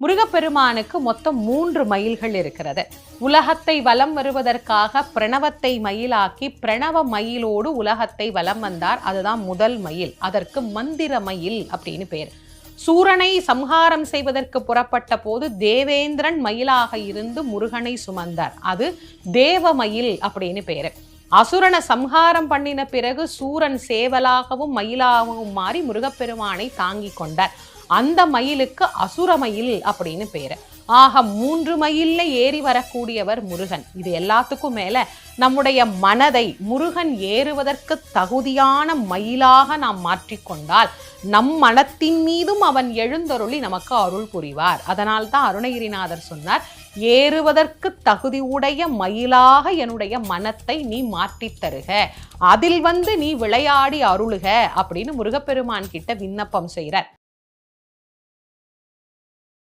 முருகப்பெருமானுக்கு மொத்தம் 3 மயில்கள் இருக்கிறது. உலகத்தை வலம் வருவதற்காக பிரணவத்தை மயிலாக்கி பிரணவ மயிலோடு உலகத்தை வலம் வந்தார். அதுதான் முதல் மயில். அதற்கு மந்திர மயில் அப்படின்னு பேர். சூரனை சம்ஹாரம் செய்வதற்கு புறப்பட்ட போது தேவேந்திரன் மயிலாக இருந்து முருகனை சுமந்தார். அது தேவமயில் அப்படின்னு பேரு. அசுரனை சம்ஹாரம் பண்ணின பிறகு சூரன் சேவலாகவும் மயிலாகவும் மாறி முருகப்பெருமானை தாங்கி கொண்டார். அந்த மயிலுக்கு அசுரமயில் அப்படின்னு பேரு. ஆக 3 மயில்ல ஏறி வரக்கூடியவர் முருகன். இது எல்லாத்துக்கும் மேல நம்முடைய மனதை முருகன் ஏறுவதற்கு தகுதியான மயிலாக நாம் மாற்றிக்கொண்டால் நம் மனத்தின் மீதும் அவன் எழுந்தருளி நமக்கு அருள் புரிவார். அதனால்தான் அருணகிரிநாதர் சொன்னார், ஏறுவதற்கு தகுதி உடைய மயிலாக என்னுடைய மனத்தை நீ மாற்றித் தருக, அதில் நீ விளையாடி அருளுக அப்படின்னு முருகப்பெருமான் கிட்ட விண்ணப்பம் செய்கிறார்.